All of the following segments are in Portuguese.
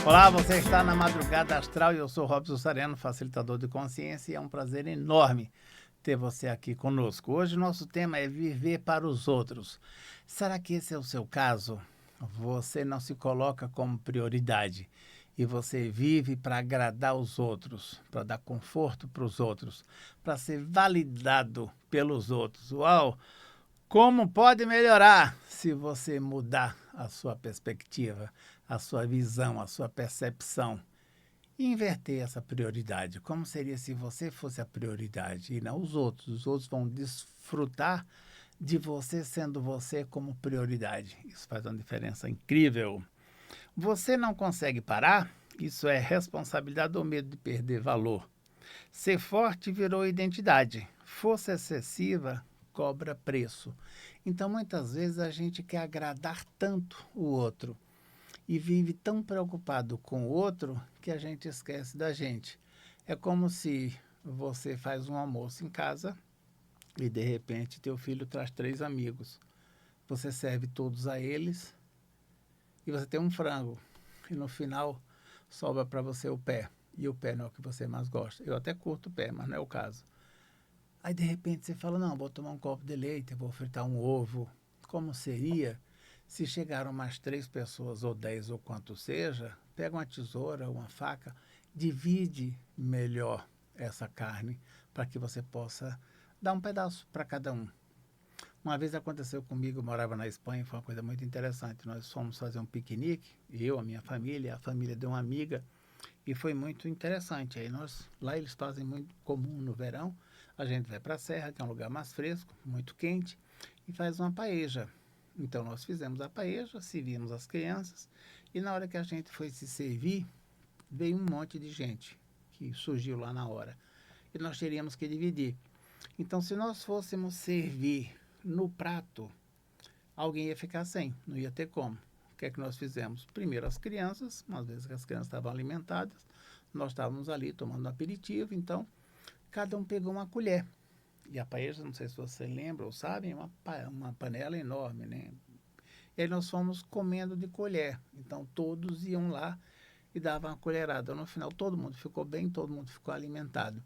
Olá, você está na Madrugada Astral e eu sou Robson Sareno, facilitador de consciência, e é um prazer enorme ter você aqui conosco. Hoje o nosso tema é viver para os outros. Será que esse é o seu caso? Você não se coloca como prioridade e você vive para agradar os outros, para dar conforto para os outros, para ser validado pelos outros. Uau! Como pode melhorar se você mudar a sua perspectiva, a sua visão, a sua percepção e inverter essa prioridade? Como seria se você fosse a prioridade e não os outros? Os outros vão desfrutar de você sendo você como prioridade. Isso faz uma diferença incrível. Você não consegue parar? Isso é responsabilidade ou medo de perder valor. Ser forte virou identidade. Força excessiva cobra preço. Então, muitas vezes, a gente quer agradar tanto o outro e vive tão preocupado com o outro que a gente esquece da gente. É como se você faz um almoço em casa e, de repente, teu filho traz 3 amigos. Você serve todos a eles e você tem um frango. E, no final, sobra para você o pé. E o pé não é o que você mais gosta. Eu até curto o pé, mas não é o caso. Aí, de repente, você fala, não, vou tomar um copo de leite, vou fritar um ovo. Como seria se chegaram mais 3 pessoas, ou 10, ou quanto seja, pega uma tesoura, uma faca, divide melhor essa carne para que você possa dar um pedaço para cada um. Uma vez aconteceu comigo, eu morava na Espanha, foi uma coisa muito interessante. Nós fomos fazer um piquenique, eu, a minha família, a família de uma amiga, e foi muito interessante. Aí lá eles fazem muito comum no verão, a gente vai para a serra, que é um lugar mais fresco, muito quente, e faz uma paeja. Então nós fizemos a paeja, servimos as crianças, e na hora que a gente foi se servir, veio um monte de gente que surgiu lá na hora. E nós teríamos que dividir. Então, se nós fôssemos servir no prato, alguém ia ficar sem, não ia ter como. O que é que nós fizemos? Primeiro as crianças, às vezes as crianças estavam alimentadas, nós estávamos ali tomando um aperitivo, então cada um pegou uma colher. E a paella, não sei se você lembra ou sabe, é uma panela enorme, né? E aí nós fomos comendo de colher. Então todos iam lá e davam uma colherada. No final todo mundo ficou bem, todo mundo ficou alimentado.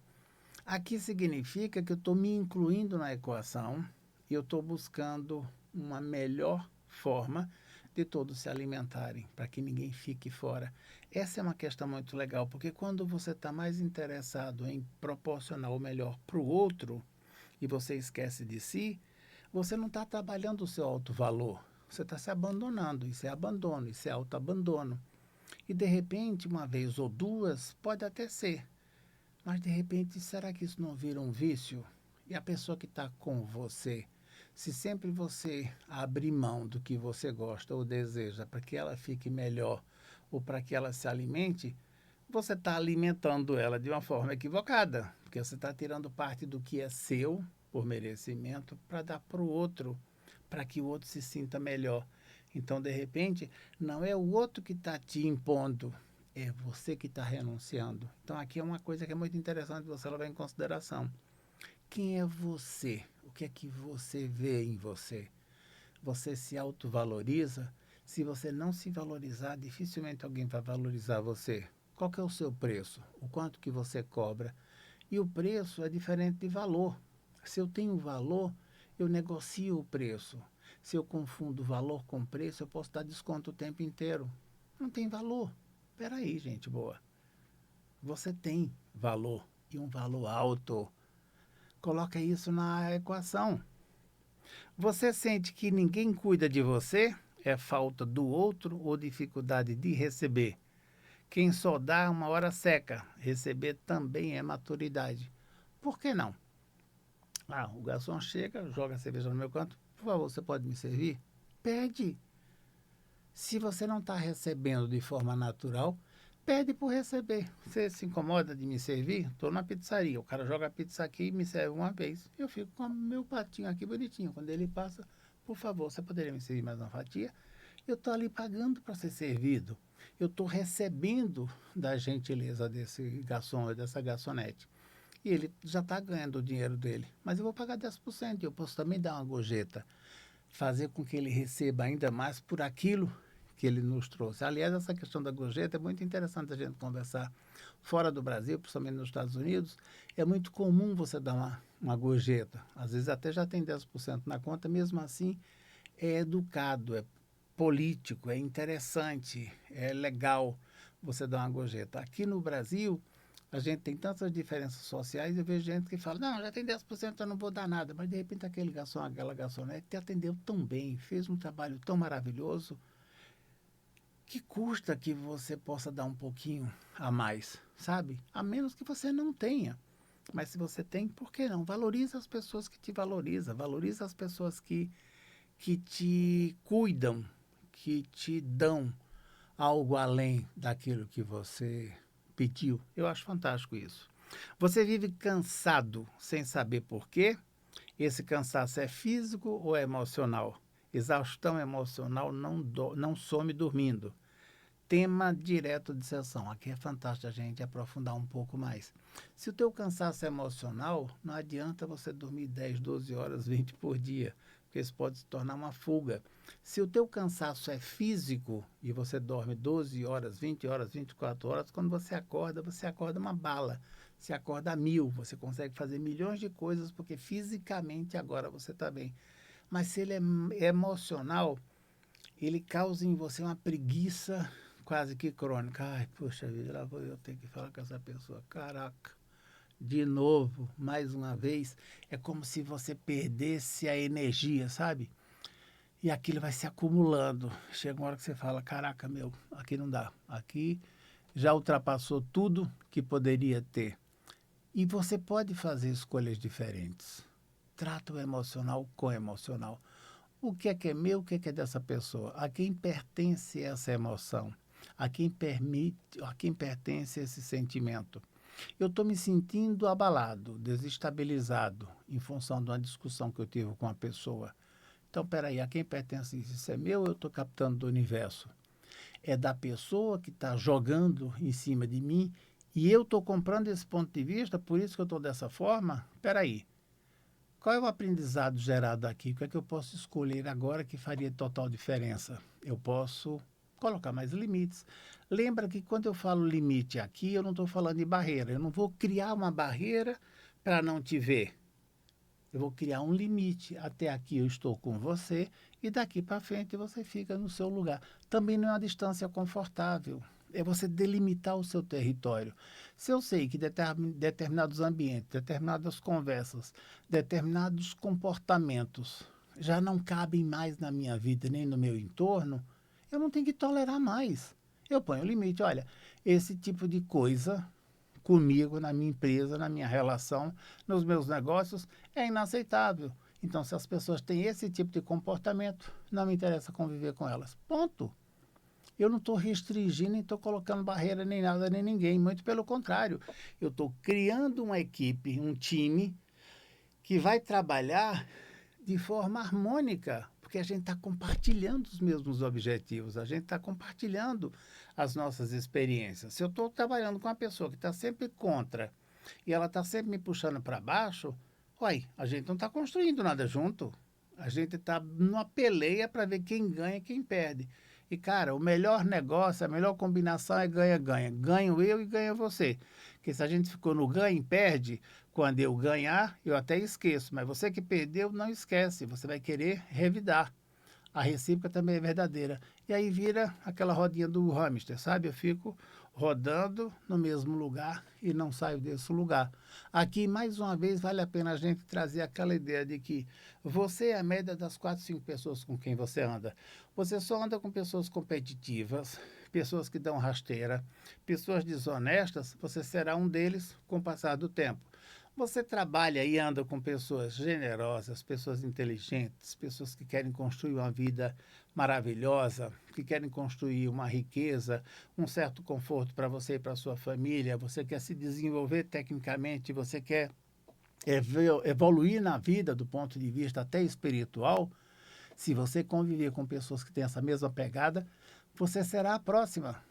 Aqui significa que eu estou me incluindo na equação e eu estou buscando uma melhor forma de todos se alimentarem, para que ninguém fique fora. Essa é uma questão muito legal, porque quando você está mais interessado em proporcionar o melhor para o outro e você esquece de si, você não está trabalhando o seu alto valor. Você está se abandonando. Isso é abandono, isso é autoabandono. E de repente, uma vez ou duas, pode até ser. Mas de repente, será que isso não vira um vício? E a pessoa que está com você, se sempre você abrir mão do que você gosta ou deseja para que ela fique melhor ou para que ela se alimente, você está alimentando ela de uma forma equivocada, porque você está tirando parte do que é seu, por merecimento, para dar para o outro, para que o outro se sinta melhor. Então, de repente, não é o outro que está te impondo, é você que está renunciando. Então, aqui é uma coisa que é muito interessante você levar em consideração. Quem é você? O que é que você vê em você? Você se autovaloriza? Se você não se valorizar, dificilmente alguém vai valorizar você. Qual que é o seu preço? O quanto que você cobra? E o preço é diferente de valor. Se eu tenho valor, eu negocio o preço. Se eu confundo valor com preço, eu posso dar desconto o tempo inteiro. Não tem valor. Espera aí, gente boa. Você tem valor e um valor alto. Coloca isso na equação. Você sente que ninguém cuida de você? É falta do outro ou dificuldade de receber? Quem só dá uma hora seca, receber também é maturidade. Por que não? Ah, o garçom chega, joga a cerveja no meu canto. Por favor, você pode me servir? Pede. Se você não está recebendo de forma natural, pede por receber. Você se incomoda de me servir? Estou na pizzaria. O cara joga a pizza aqui e me serve uma vez. Eu fico com o meu pratinho aqui bonitinho. Quando ele passa, por favor, você poderia me servir mais uma fatia? Eu estou ali pagando para ser servido. Eu estou recebendo da gentileza desse garçom ou dessa garçonete. E ele já está ganhando o dinheiro dele. Mas eu vou pagar 10%. Eu posso também dar uma gorjeta. Fazer com que ele receba ainda mais por aquilo que ele nos trouxe. Aliás, essa questão da gorjeta é muito interessante a gente conversar fora do Brasil, principalmente nos Estados Unidos. É muito comum você dar uma gorjeta. Às vezes até já tem 10% na conta, mesmo assim é educado, é político, é interessante, é legal você dar uma gorjeta. Aqui no Brasil, a gente tem tantas diferenças sociais, eu vejo gente que fala, não, já tem 10%, eu não vou dar nada. Mas, de repente, aquele garçom, aquela garçonete te atendeu tão bem, fez um trabalho tão maravilhoso, que custa que você possa dar um pouquinho a mais, sabe? A menos que você não tenha. Mas se você tem, por que não? Valoriza as pessoas que te valorizam, valoriza as pessoas que te cuidam, que te dão algo além daquilo que você pediu. Eu acho fantástico isso. Você vive cansado sem saber por quê? Esse cansaço é físico ou é emocional? Exaustão emocional não some dormindo. Tema direto de sessão. Aqui é fantástico a gente aprofundar um pouco mais. Se o teu cansaço é emocional, não adianta você dormir 10, 12 horas, 20 por dia, porque isso pode se tornar uma fuga. Se o teu cansaço é físico e você dorme 12 horas, 20 horas, 24 horas, quando você acorda uma bala. Você acorda a 1000, você consegue fazer milhões de coisas porque fisicamente agora você está bem. Mas se ele é emocional, ele causa em você uma preguiça quase que crônica. Ai, puxa vida, lá vou eu ter que falar com essa pessoa. Caraca, de novo, mais uma vez. É como se você perdesse a energia, sabe? E aquilo vai se acumulando. Chega uma hora que você fala, caraca, meu, aqui não dá. Aqui já ultrapassou tudo que poderia ter. E você pode fazer escolhas diferentes. Trata o emocional com o emocional. O que é meu, o que é dessa pessoa? A quem pertence essa emoção? A quem pertence esse sentimento? Eu estou me sentindo abalado, desestabilizado, em função de uma discussão que eu tive com uma pessoa. Então, peraí, a quem pertence isso? Isso é meu ou eu estou captando do universo? É da pessoa que está jogando em cima de mim e eu estou comprando esse ponto de vista, por isso que eu estou dessa forma? Peraí. Qual é o aprendizado gerado aqui? O que é que eu posso escolher agora que faria total diferença? Eu posso colocar mais limites. Lembra que quando eu falo limite aqui, eu não estou falando de barreira. Eu não vou criar uma barreira para não te ver. Eu vou criar um limite. Até aqui eu estou com você e daqui para frente você fica no seu lugar. Também não é uma distância confortável. É você delimitar o seu território. Se eu sei que determinados ambientes, determinadas conversas, determinados comportamentos já não cabem mais na minha vida nem no meu entorno, eu não tenho que tolerar mais. Eu ponho o limite. Olha, esse tipo de coisa comigo, na minha empresa, na minha relação, nos meus negócios, é inaceitável. Então, se as pessoas têm esse tipo de comportamento, não me interessa conviver com elas. Ponto. Eu não estou restringindo, nem estou colocando barreira, nem nada, nem ninguém. Muito pelo contrário. Eu estou criando uma equipe, um time, que vai trabalhar de forma harmônica, porque a gente está compartilhando os mesmos objetivos, a gente está compartilhando as nossas experiências. Se eu estou trabalhando com uma pessoa que está sempre contra e ela está sempre me puxando para baixo, uai, a gente não está construindo nada junto. A gente está numa peleia para ver quem ganha e quem perde. E, cara, o melhor negócio, a melhor combinação é ganha-ganha. Ganho eu e ganha você. Porque se a gente ficou no ganha e perde, quando eu ganhar, eu até esqueço. Mas você que perdeu, não esquece. Você vai querer revidar. A recíproca também é verdadeira. E aí vira aquela rodinha do hamster, sabe? Eu fico rodando no mesmo lugar e não saio desse lugar. Aqui, mais uma vez, vale a pena a gente trazer aquela ideia de que você é a média das 4, 5 pessoas com quem você anda. Você só anda com pessoas competitivas, pessoas que dão rasteira, pessoas desonestas, você será um deles com o passar do tempo. Você trabalha e anda com pessoas generosas, pessoas inteligentes, pessoas que querem construir uma vida maravilhosa, que querem construir uma riqueza, um certo conforto para você e para a sua família, você quer se desenvolver tecnicamente, você quer evoluir na vida do ponto de vista até espiritual. Se você conviver com pessoas que têm essa mesma pegada, você será a próxima.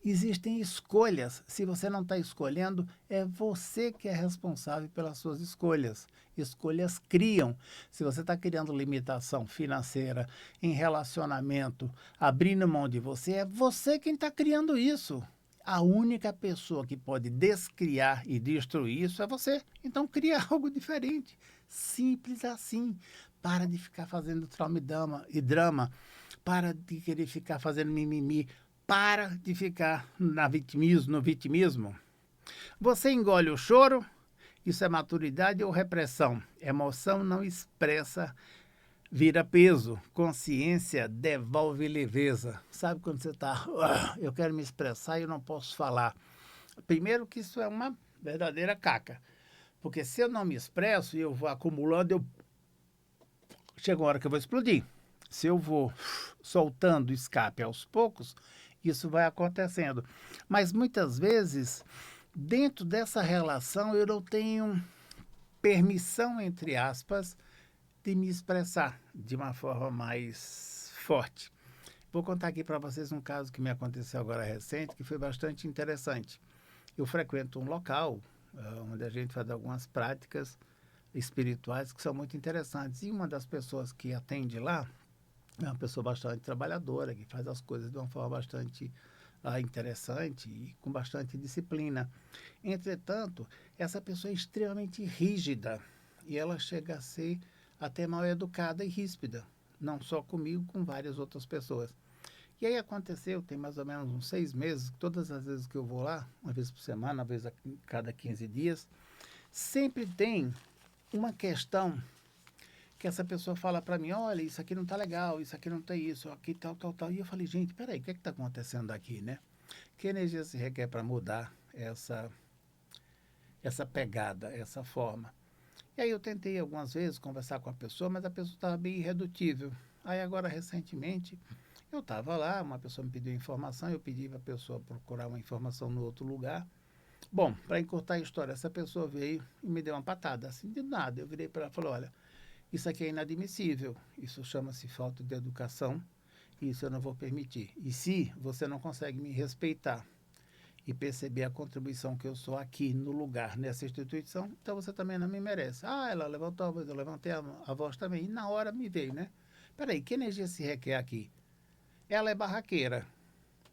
Existem escolhas. Se você não está escolhendo, é você que é responsável pelas suas escolhas. Escolhas criam. Se você está criando limitação financeira em relacionamento, abrindo mão de você, é você quem está criando isso. A única pessoa que pode descriar e destruir isso é você. Então cria algo diferente. Simples assim. Para de ficar fazendo trauma e drama. Para de querer ficar fazendo mimimi. Para de ficar no vitimismo. Você engole o choro, isso é maturidade ou repressão? Emoção não expressa, vira peso. Consciência devolve leveza. Sabe quando você está, eu quero me expressar e eu não posso falar? Primeiro que isso é uma verdadeira caca. Porque se eu não me expresso e eu vou acumulando, chega uma hora que eu vou explodir. Se eu vou soltando escape aos poucos, isso vai acontecendo. Mas muitas vezes, dentro dessa relação, eu não tenho permissão, entre aspas, de me expressar de uma forma mais forte. Vou contar aqui para vocês um caso que me aconteceu agora recente, que foi bastante interessante. Eu frequento um local onde a gente faz algumas práticas espirituais que são muito interessantes. E uma das pessoas que atende lá é uma pessoa bastante trabalhadora, que faz as coisas de uma forma bastante interessante e com bastante disciplina. Entretanto, essa pessoa é extremamente rígida e ela chega a ser até mal educada e ríspida, não só comigo, com várias outras pessoas. E aí aconteceu, tem mais ou menos uns 6 meses, todas as vezes que eu vou lá, uma vez por semana, uma vez a cada 15 dias, sempre tem uma questão que essa pessoa fala para mim, olha, isso aqui não tá legal, isso aqui não tem isso, aqui tal, tal, tal. E eu falei, gente, peraí, o que está acontecendo aqui, né? Que energia se requer para mudar essa pegada, essa forma? E aí eu tentei algumas vezes conversar com a pessoa, mas a pessoa estava bem irredutível. Aí agora, recentemente, eu estava lá, uma pessoa me pediu informação, eu pedi para a pessoa procurar uma informação no outro lugar. Bom, para encurtar a história, essa pessoa veio e me deu uma patada, assim, de nada. Eu virei para ela e falei, olha, isso aqui é inadmissível, isso chama-se falta de educação, e isso eu não vou permitir. E se você não consegue me respeitar e perceber a contribuição que eu sou aqui no lugar, nessa instituição, então você também não me merece. Ah, ela levantou a voz, eu levantei a voz também, e na hora me veio, né? Peraí, que energia se requer aqui? Ela é barraqueira,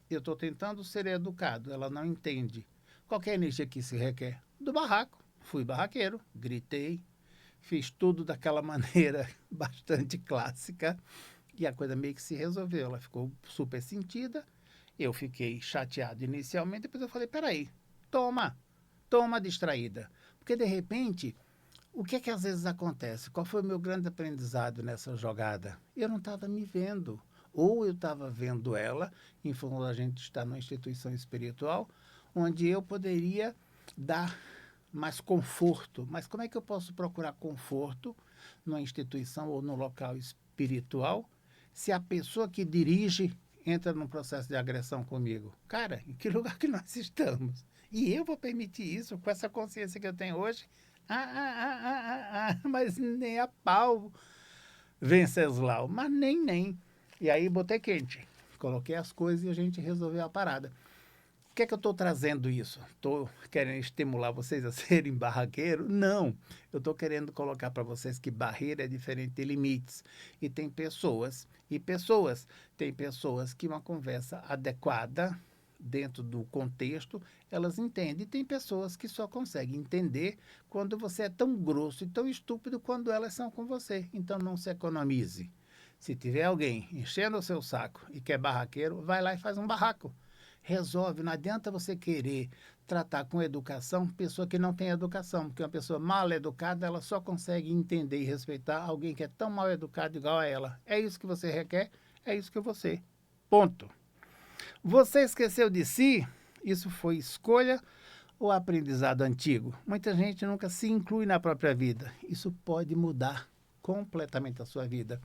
eu estou tentando ser educado, ela não entende. Qual é a energia que se requer? Do barraco. Fui barraqueiro, gritei, fiz tudo daquela maneira bastante clássica e a coisa meio que se resolveu. Ela ficou super sentida, eu fiquei chateado inicialmente, depois eu falei, peraí, toma distraída. Porque de repente, o que é que às vezes acontece? Qual foi o meu grande aprendizado nessa jogada? Eu não estava me vendo. Ou eu estava vendo ela, em função da gente estar numa instituição espiritual, onde eu poderia dar mais conforto. Mas como é que eu posso procurar conforto numa instituição ou num local espiritual se a pessoa que dirige entra num processo de agressão comigo? Cara, em que lugar que nós estamos? E eu vou permitir isso com essa consciência que eu tenho hoje? Mas nem a pau, Venceslau, mas nem. E aí botei quente, coloquei as coisas e a gente resolveu a parada. O que é que eu estou trazendo isso? Estou querendo estimular vocês a serem barraqueiros? Não. Eu estou querendo colocar para vocês que barreira é diferente de limites. E tem pessoas e pessoas. Tem pessoas que uma conversa adequada, dentro do contexto, elas entendem. E tem pessoas que só conseguem entender quando você é tão grosso e tão estúpido quando elas são com você. Então não se economize. Se tiver alguém enchendo o seu saco e quer barraqueiro, vai lá e faz um barraco. Resolve, não adianta você querer tratar com educação pessoa que não tem educação, porque uma pessoa mal educada, ela só consegue entender e respeitar alguém que é tão mal educado igual a ela. É isso que você requer, é isso que você. Ponto. Você esqueceu de si? Isso foi escolha ou aprendizado antigo? Muita gente nunca se inclui na própria vida. Isso pode mudar completamente a sua vida.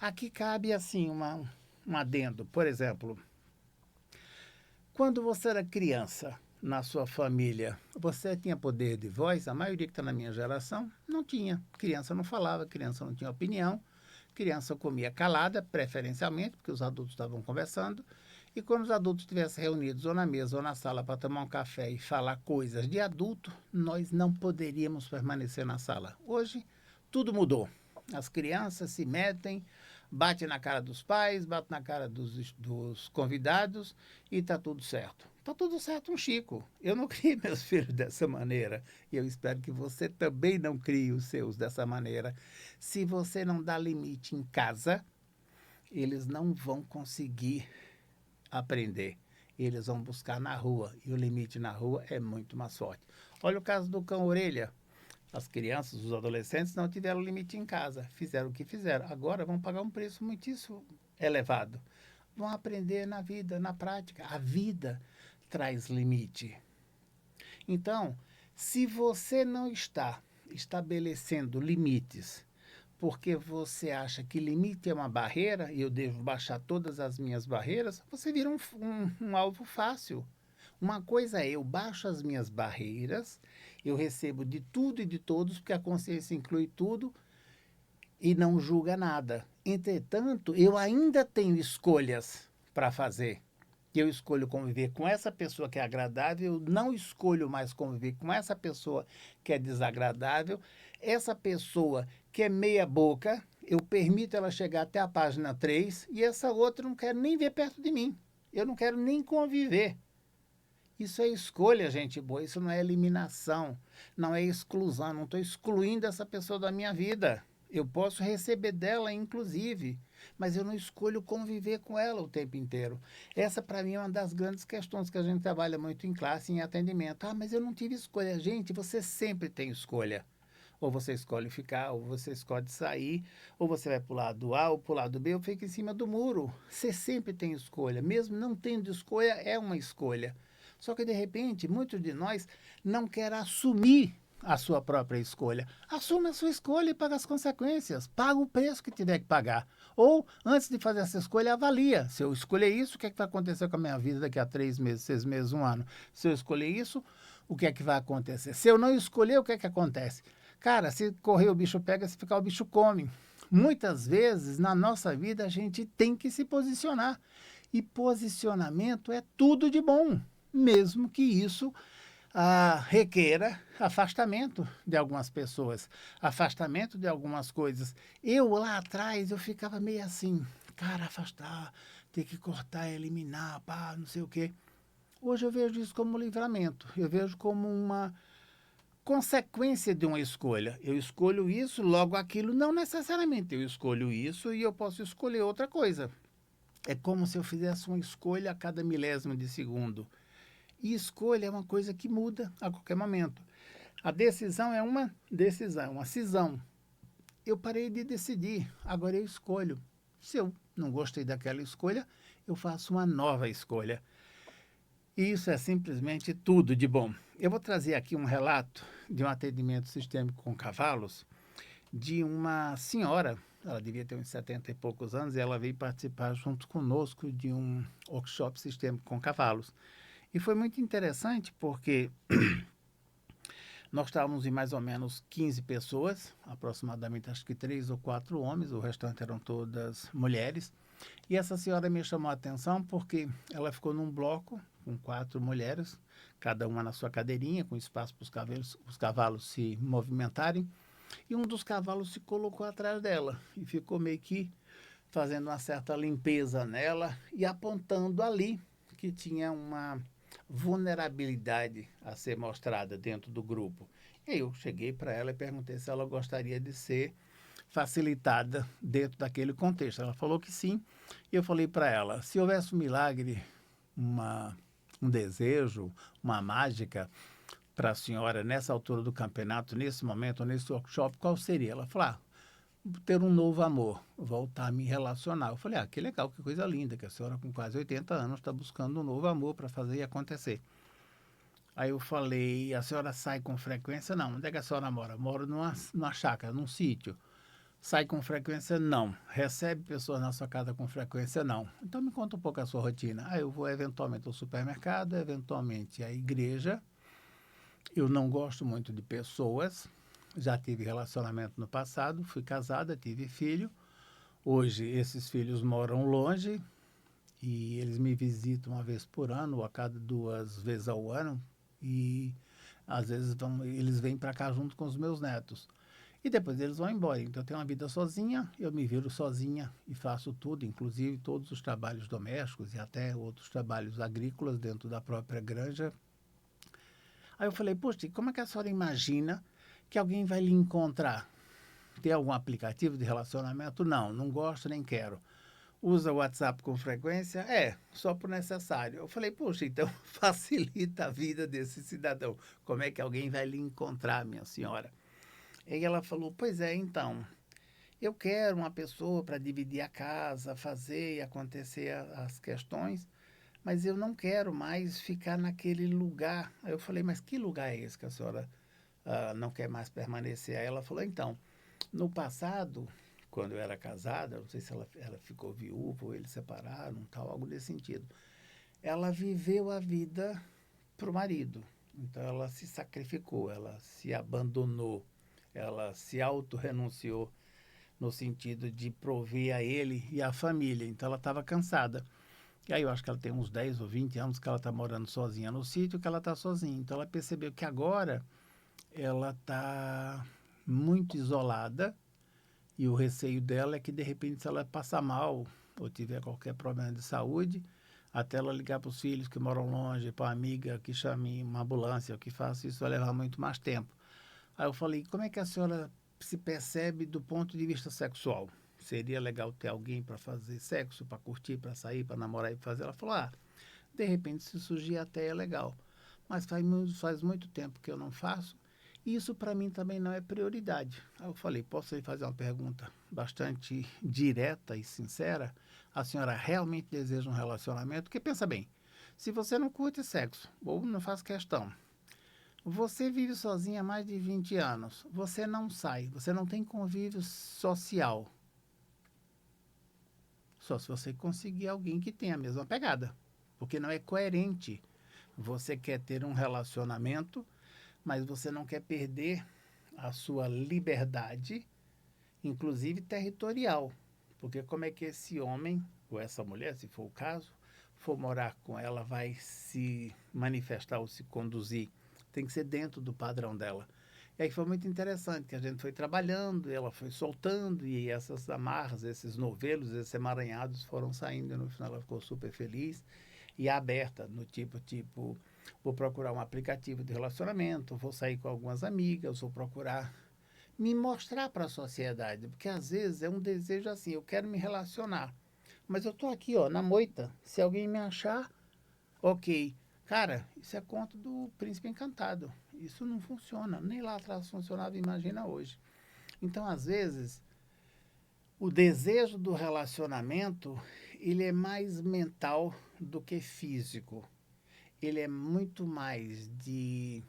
Aqui cabe assim um adendo. Por exemplo, quando você era criança, na sua família, você tinha poder de voz? A maioria que está na minha geração não tinha. Criança não falava, criança não tinha opinião, criança comia calada, preferencialmente, porque os adultos estavam conversando, E quando os adultos estivessem reunidos ou na mesa ou na sala para tomar um café e falar coisas de adulto, nós não poderíamos permanecer na sala. Hoje, tudo mudou. As crianças se metem, batem na cara dos pais, batem na cara dos convidados e está tudo certo. Está tudo certo, um Chico. Eu não criei meus filhos dessa maneira. E eu espero que você também não crie os seus dessa maneira. Se você não dá limite em casa, eles não vão conseguir aprender. Eles vão buscar na rua. E o limite na rua é muito mais forte. Olha o caso do cão-orelha. As crianças, os adolescentes não tiveram limite em casa. Fizeram o que fizeram. Agora vão pagar um preço muitíssimo elevado. Vão aprender na vida, na prática. A vida traz limite. Então, se você não está estabelecendo limites porque você acha que limite é uma barreira e eu devo baixar todas as minhas barreiras, você vira um alvo fácil. Uma coisa é eu baixo as minhas barreiras, eu recebo de tudo e de todos, porque a consciência inclui tudo e não julga nada. Entretanto, eu ainda tenho escolhas para fazer. Eu escolho conviver com essa pessoa que é agradável, eu não escolho mais conviver com essa pessoa que é desagradável. Essa pessoa que é meia boca, eu permito ela chegar até a página 3 e essa outra eu não quero nem ver perto de mim. Eu não quero nem conviver. Isso é escolha, gente boa, isso não é eliminação, não é exclusão, não estou excluindo essa pessoa da minha vida. Eu posso receber dela, inclusive, mas eu não escolho conviver com ela o tempo inteiro. Essa, para mim, é uma das grandes questões que a gente trabalha muito em classe, em atendimento. Ah, mas eu não tive escolha. Gente, você sempre tem escolha. Ou você escolhe ficar, ou você escolhe sair, ou você vai para o lado A ou para o lado B, ou fica em cima do muro. Você sempre tem escolha. Mesmo não tendo escolha, é uma escolha. Só que, de repente, muitos de nós não querem assumir a sua própria escolha. Assuma a sua escolha e paga as consequências. Paga o preço que tiver que pagar. Ou, antes de fazer essa escolha, avalia. Se eu escolher isso, o que é que vai acontecer com a minha vida daqui a 3 meses, 6 meses, 1 ano? Se eu escolher isso, o que é que vai acontecer? Se eu não escolher, o que é que acontece? Cara, se correr o bicho pega, se ficar o bicho come. Muitas vezes, na nossa vida, a gente tem que se posicionar. E posicionamento é tudo de bom, mesmo que isso requeira afastamento de algumas pessoas, afastamento de algumas coisas. Eu lá atrás, eu ficava meio assim, cara, afastar, ter que cortar, eliminar, pá, não sei o quê. Hoje eu vejo isso como livramento, eu vejo como uma consequência de uma escolha. Eu escolho isso, logo aquilo, não necessariamente eu escolho isso e eu posso escolher outra coisa. É como se eu fizesse uma escolha a cada milésimo de segundo. E escolha é uma coisa que muda a qualquer momento. A decisão é uma decisão, uma cisão. Eu parei de decidir, agora eu escolho. Se eu não gostei daquela escolha, eu faço uma nova escolha. E isso é simplesmente tudo de bom. Eu vou trazer aqui um relato de um atendimento sistêmico com cavalos de uma senhora, ela devia ter uns 70 e poucos anos, e ela veio participar junto conosco de um workshop sistêmico com cavalos. E foi muito interessante porque nós estávamos em mais ou menos 15 pessoas, aproximadamente acho que 3 ou 4 homens, o restante eram todas mulheres. E essa senhora me chamou a atenção porque ela ficou num bloco com 4 mulheres, cada uma na sua cadeirinha, com espaço para os cavalos se movimentarem. E um dos cavalos se colocou atrás dela e ficou meio que fazendo uma certa limpeza nela e apontando ali que tinha uma vulnerabilidade a ser mostrada dentro do grupo. E aí eu cheguei para ela e perguntei se ela gostaria de ser facilitada dentro daquele contexto. Ela falou que sim. E eu falei para ela, se houvesse um milagre, um desejo, uma mágica para a senhora nessa altura do campeonato, nesse momento, nesse workshop, qual seria? Ela falou, ter um novo amor, voltar a me relacionar. Eu falei, que legal, que coisa linda, que a senhora com quase 80 anos está buscando um novo amor para fazer acontecer. Aí eu falei, a senhora sai com frequência? Não. Onde é que a senhora mora? Moro numa chácara, num sítio. Sai com frequência? Não. Recebe pessoas na sua casa com frequência? Não. Então me conta um pouco a sua rotina. Aí eu vou eventualmente ao supermercado, eventualmente à igreja. Eu não gosto muito de pessoas. Já tive relacionamento no passado, fui casada, tive filho. Hoje esses filhos moram longe e eles me visitam uma vez por ano, ou a cada 2 vezes ao ano, e às vezes eles vêm para cá junto com os meus netos. E depois eles vão embora. Então eu tenho uma vida sozinha, eu me viro sozinha e faço tudo, inclusive todos os trabalhos domésticos e até outros trabalhos agrícolas dentro da própria granja. Aí eu falei, poxa, como é que a senhora imagina que alguém vai lhe encontrar? Tem algum aplicativo de relacionamento? Não, não gosto nem quero. Usa o WhatsApp com frequência? Só por necessário. Eu falei, poxa, então facilita a vida desse cidadão. Como é que alguém vai lhe encontrar, minha senhora? E ela falou, pois é, então, eu quero uma pessoa para dividir a casa, fazer e acontecer as questões, mas eu não quero mais ficar naquele lugar. Aí eu falei, mas que lugar é esse que a senhora não quer mais permanecer? Aí ela falou, então, no passado, quando eu era casada, não sei se ela ficou viúva ou eles separaram, tal, algo desse sentido. Ela viveu a vida para o marido. Então ela se sacrificou, ela se abandonou, ela se autorrenunciou no sentido de prover a ele e à família. Então ela estava cansada. E aí eu acho que ela tem uns 10 ou 20 anos que ela está morando sozinha no sítio, que ela está sozinha. Então ela percebeu que agora ela está muito isolada e o receio dela é que, de repente, se ela passar mal ou tiver qualquer problema de saúde, até ela ligar para os filhos que moram longe, para a amiga que chame uma ambulância, o que faça, isso vai levar muito mais tempo. Aí eu falei, como é que a senhora se percebe do ponto de vista sexual? Seria legal ter alguém para fazer sexo, para curtir, para sair, para namorar e fazer? Ela falou, de repente, se surgir até é legal. Mas faz muito tempo que eu não faço. E isso para mim também não é prioridade. Aí eu falei, posso lhe fazer uma pergunta bastante direta e sincera? A senhora realmente deseja um relacionamento? Porque pensa bem, se você não curte sexo ou não faz questão, você vive sozinha há mais de 20 anos, você não sai, você não tem convívio social. Só se você conseguir alguém que tenha a mesma pegada. Porque não é coerente. Você quer ter um relacionamento, mas você não quer perder a sua liberdade, inclusive territorial. Porque como é que esse homem, ou essa mulher, se for o caso, for morar com ela, vai se manifestar ou se conduzir? Tem que ser dentro do padrão dela. E aí foi muito interessante, que a gente foi trabalhando, ela foi soltando, e essas amarras, esses novelos, esses emaranhados foram saindo, e no final ela ficou super feliz e aberta, no tipo, vou procurar um aplicativo de relacionamento, vou sair com algumas amigas, vou procurar me mostrar para a sociedade, porque às vezes é um desejo assim, eu quero me relacionar, mas eu estou aqui, na moita, se alguém me achar, ok. Cara, isso é conto do Príncipe Encantado. Isso não funciona. Nem lá atrás funcionava, imagina hoje. Então, às vezes, o desejo do relacionamento, ele é mais mental do que físico. Ele é muito mais de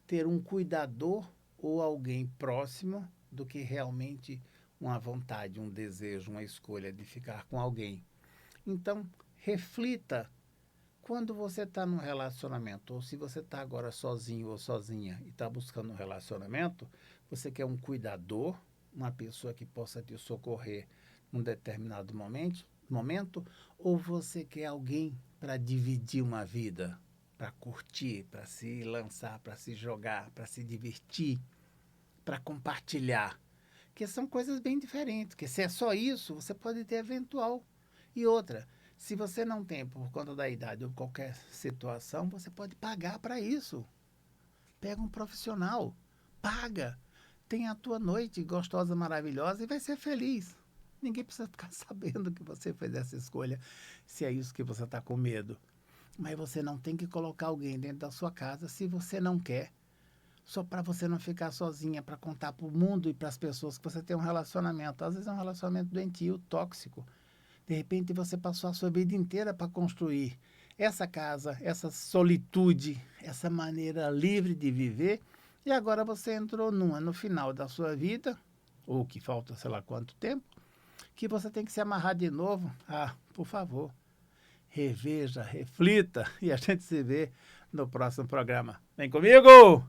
ter um cuidador ou alguém próximo do que realmente uma vontade, um desejo, uma escolha de ficar com alguém. Então, reflita. Quando você está num relacionamento, ou se você está agora sozinho ou sozinha e está buscando um relacionamento, você quer um cuidador, uma pessoa que possa te socorrer num determinado momento, ou você quer alguém para dividir uma vida, para curtir, para se lançar, para se jogar, para se divertir, para compartilhar, que são coisas bem diferentes, que se é só isso, você pode ter eventual. E outra, se você não tem, por conta da idade ou qualquer situação, você pode pagar para isso. Pega um profissional, paga, tem a tua noite gostosa, maravilhosa e vai ser feliz. Ninguém precisa ficar sabendo que você fez essa escolha, se é isso que você está com medo. Mas você não tem que colocar alguém dentro da sua casa se você não quer. Só para você não ficar sozinha, para contar para o mundo e para as pessoas que você tem um relacionamento. Às vezes é um relacionamento doentio, tóxico. De repente você passou a sua vida inteira para construir essa casa, essa solitude, essa maneira livre de viver, e agora você entrou no final da sua vida, ou que falta sei lá quanto tempo, que você tem que se amarrar de novo. Por favor, reveja, reflita, e a gente se vê no próximo programa. Vem comigo!